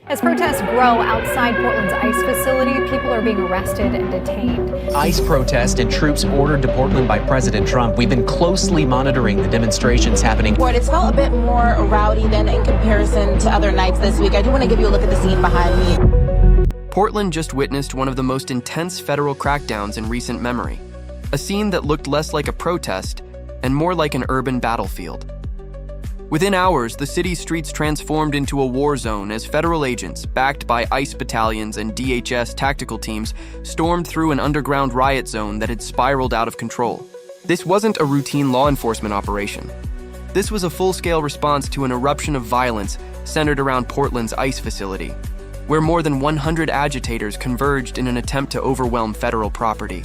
As protests grow outside Portland's ICE facility, people are being arrested and detained. ICE protest and troops ordered to Portland by President Trump. We've been closely monitoring the demonstrations happening. It's felt a bit more rowdy than in comparison to other nights this week. I do want to give you a look at the scene behind me. Portland just witnessed one of the most intense federal crackdowns in recent memory. A scene that looked less like a protest and more like an urban battlefield. Within hours, the city's streets transformed into a war zone as federal agents, backed by ICE battalions and DHS tactical teams, stormed through an underground riot zone that had spiraled out of control. This wasn't a routine law enforcement operation. This was a full-scale response to an eruption of violence centered around Portland's ICE facility, where more than 100 agitators converged in an attempt to overwhelm federal property.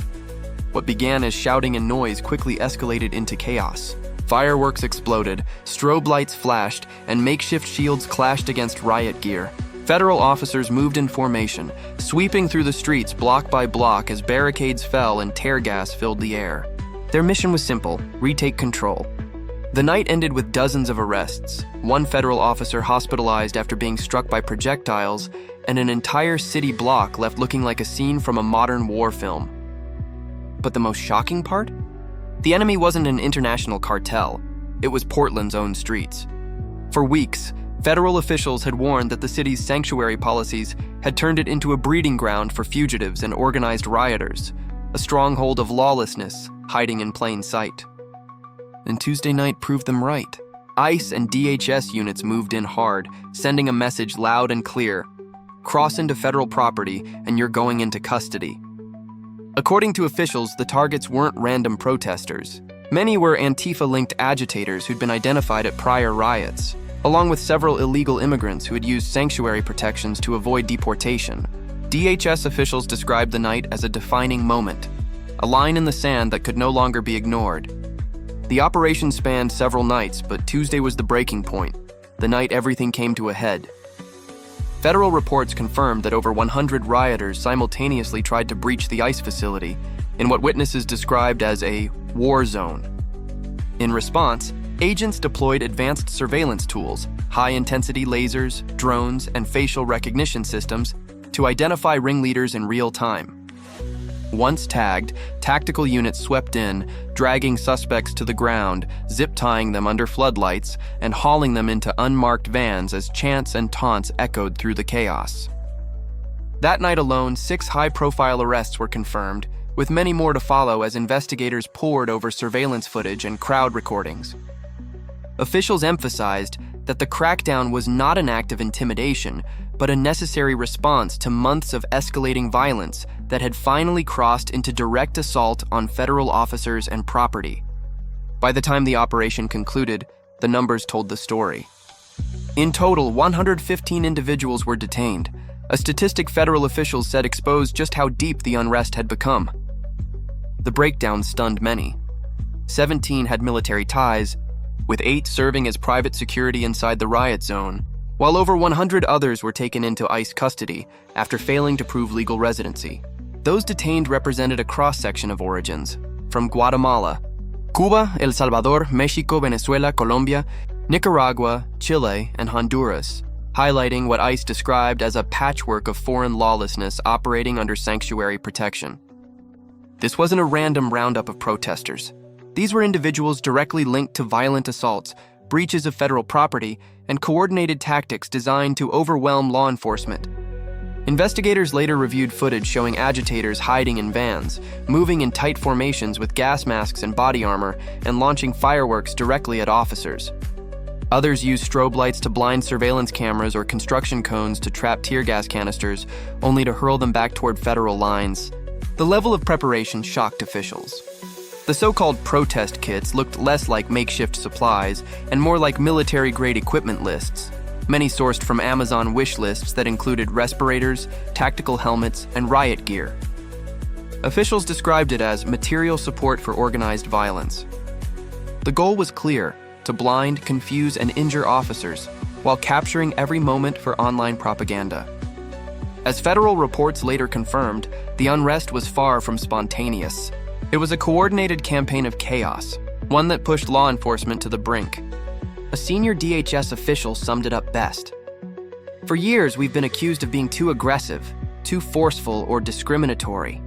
What began as shouting and noise quickly escalated into chaos. Fireworks exploded, strobe lights flashed, and makeshift shields clashed against riot gear. Federal officers moved in formation, sweeping through the streets block by block as barricades fell and tear gas filled the air. Their mission was simple: retake control. The night ended with dozens of arrests, one federal officer hospitalized after being struck by projectiles, and an entire city block left looking like a scene from a modern war film. But the most shocking part? The enemy wasn't an international cartel. It was Portland's own streets. For weeks, federal officials had warned that the city's sanctuary policies had turned it into a breeding ground for fugitives and organized rioters, a stronghold of lawlessness hiding in plain sight. And Tuesday night proved them right. ICE and DHS units moved in hard, sending a message loud and clear: cross into federal property and you're going into custody. According to officials, the targets weren't random protesters. Many were Antifa-linked agitators who'd been identified at prior riots, along with several illegal immigrants who had used sanctuary protections to avoid deportation. DHS officials described the night as a defining moment, a line in the sand that could no longer be ignored. The operation spanned several nights, but Tuesday was the breaking point, the night everything came to a head. Federal reports confirmed that over 100 rioters simultaneously tried to breach the ICE facility in what witnesses described as a war zone. In response, agents deployed advanced surveillance tools, high-intensity lasers, drones, and facial recognition systems to identify ringleaders in real time. Once tagged, tactical units swept in, dragging suspects to the ground, zip-tying them under floodlights, and hauling them into unmarked vans as chants and taunts echoed through the chaos. That night alone, 6 high-profile arrests were confirmed, with many more to follow as investigators pored over surveillance footage and crowd recordings. Officials emphasized that the crackdown was not an act of intimidation, but a necessary response to months of escalating violence that had finally crossed into direct assault on federal officers and property. By the time the operation concluded, the numbers told the story. In total, 115 individuals were detained, a statistic federal officials said exposed just how deep the unrest had become. The breakdown stunned many. 17 had military ties, with 8 serving as private security inside the riot zone, while over 100 others were taken into ICE custody after failing to prove legal residency. Those detained represented a cross-section of origins, from Guatemala, Cuba, El Salvador, Mexico, Venezuela, Colombia, Nicaragua, Chile, and Honduras, highlighting what ICE described as a patchwork of foreign lawlessness operating under sanctuary protection. This wasn't a random roundup of protesters. These were individuals directly linked to violent assaults, breaches of federal property, and coordinated tactics designed to overwhelm law enforcement. Investigators later reviewed footage showing agitators hiding in vans, moving in tight formations with gas masks and body armor, and launching fireworks directly at officers. Others used strobe lights to blind surveillance cameras or construction cones to trap tear gas canisters, only to hurl them back toward federal lines. The level of preparation shocked officials. The so-called protest kits looked less like makeshift supplies and more like military-grade equipment lists, many sourced from Amazon wish lists that included respirators, tactical helmets, and riot gear. Officials described it as material support for organized violence. The goal was clear: to blind, confuse, and injure officers, while capturing every moment for online propaganda. As federal reports later confirmed, the unrest was far from spontaneous. It was a coordinated campaign of chaos, one that pushed law enforcement to the brink. A senior DHS official summed it up best. For years, we've been accused of being too aggressive, too forceful, or discriminatory.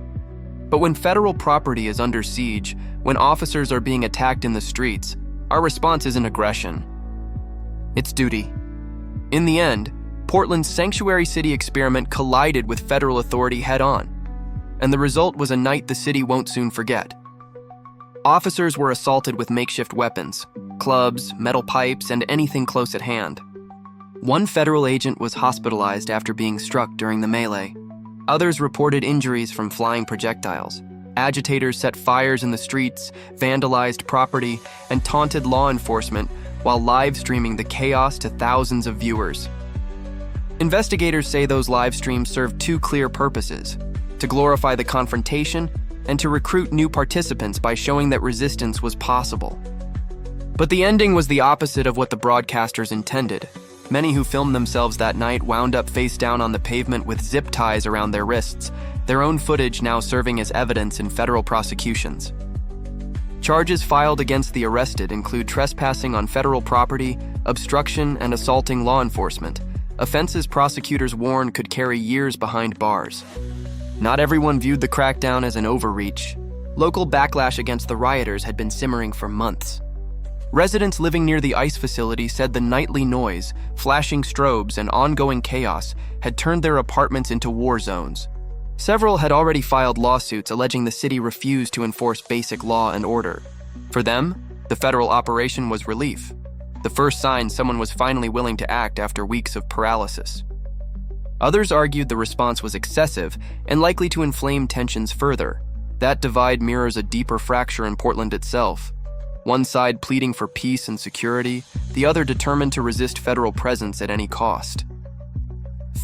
But when federal property is under siege, when officers are being attacked in the streets, our response isn't aggression. It's duty. In the end, Portland's sanctuary city experiment collided with federal authority head-on, and the result was a night the city won't soon forget. Officers were assaulted with makeshift weapons, clubs, metal pipes, and anything close at hand. One federal agent was hospitalized after being struck during the melee. Others reported injuries from flying projectiles. Agitators set fires in the streets, vandalized property, and taunted law enforcement while live streaming the chaos to thousands of viewers. Investigators say those live streams served two clear purposes: to glorify the confrontation and to recruit new participants by showing that resistance was possible. But the ending was the opposite of what the broadcasters intended. Many who filmed themselves that night wound up face down on the pavement with zip ties around their wrists, their own footage now serving as evidence in federal prosecutions. Charges filed against the arrested include trespassing on federal property, obstruction, and assaulting law enforcement, offenses prosecutors warn could carry years behind bars. Not everyone viewed the crackdown as an overreach. Local backlash against the rioters had been simmering for months. Residents living near the ICE facility said the nightly noise, flashing strobes, and ongoing chaos had turned their apartments into war zones. Several had already filed lawsuits alleging the city refused to enforce basic law and order. For them, the federal operation was relief, the first sign someone was finally willing to act after weeks of paralysis. Others argued the response was excessive and likely to inflame tensions further. That divide mirrors a deeper fracture in Portland itself. One side pleading for peace and security, the other determined to resist federal presence at any cost.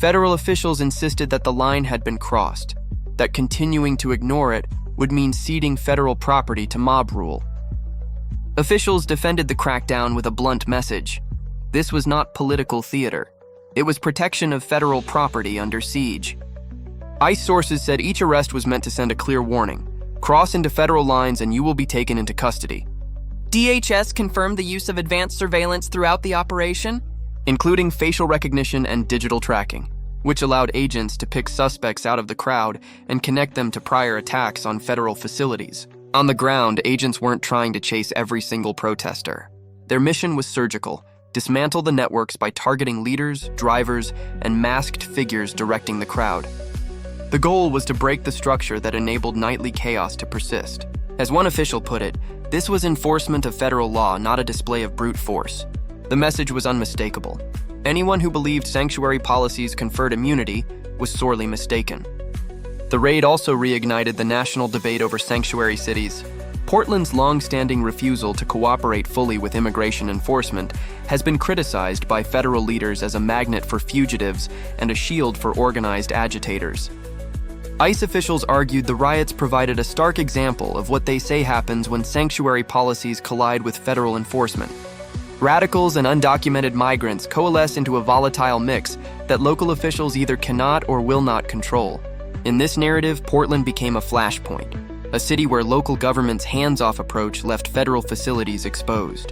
Federal officials insisted that the line had been crossed, that continuing to ignore it would mean ceding federal property to mob rule. Officials defended the crackdown with a blunt message. This was not political theater. It was protection of federal property under siege. ICE sources said each arrest was meant to send a clear warning: cross into federal lines and you will be taken into custody. DHS confirmed the use of advanced surveillance throughout the operation, including facial recognition and digital tracking, which allowed agents to pick suspects out of the crowd and connect them to prior attacks on federal facilities. On the ground, agents weren't trying to chase every single protester. Their mission was surgical: dismantle the networks by targeting leaders, drivers, and masked figures directing the crowd. The goal was to break the structure that enabled nightly chaos to persist. As one official put it, this was enforcement of federal law, not a display of brute force. The message was unmistakable. Anyone who believed sanctuary policies conferred immunity was sorely mistaken. The raid also reignited the national debate over sanctuary cities. Portland's long-standing refusal to cooperate fully with immigration enforcement has been criticized by federal leaders as a magnet for fugitives and a shield for organized agitators. ICE officials argued the riots provided a stark example of what they say happens when sanctuary policies collide with federal enforcement. Radicals and undocumented migrants coalesce into a volatile mix that local officials either cannot or will not control. In this narrative, Portland became a flashpoint, a city where local government's hands-off approach left federal facilities exposed.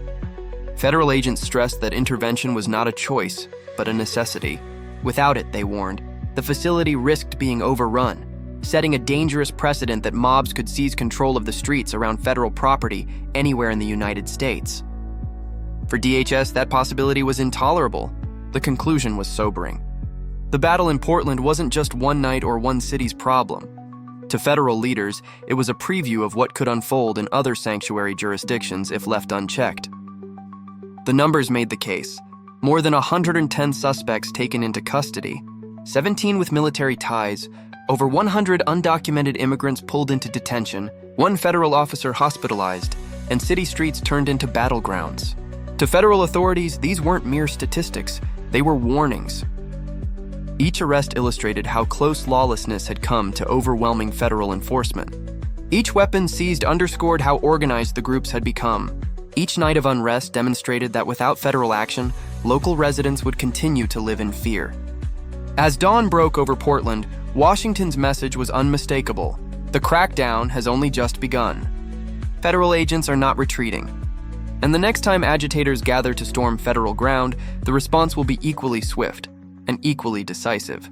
Federal agents stressed that intervention was not a choice, but a necessity. Without it, they warned, the facility risked being overrun, setting a dangerous precedent that mobs could seize control of the streets around federal property anywhere in the United States. For DHS, that possibility was intolerable. The conclusion was sobering. The battle in Portland wasn't just one night or one city's problem. To federal leaders, it was a preview of what could unfold in other sanctuary jurisdictions if left unchecked. The numbers made the case. More than 110 suspects taken into custody, 17 with military ties, over 100 undocumented immigrants pulled into detention, one federal officer hospitalized, and city streets turned into battlegrounds. To federal authorities, these weren't mere statistics, they were warnings. Each arrest illustrated how close lawlessness had come to overwhelming federal enforcement. Each weapon seized underscored how organized the groups had become. Each night of unrest demonstrated that without federal action, local residents would continue to live in fear. As dawn broke over Portland, Washington's message was unmistakable. The crackdown has only just begun. Federal agents are not retreating. And the next time agitators gather to storm federal ground, the response will be equally swift. and equally decisive.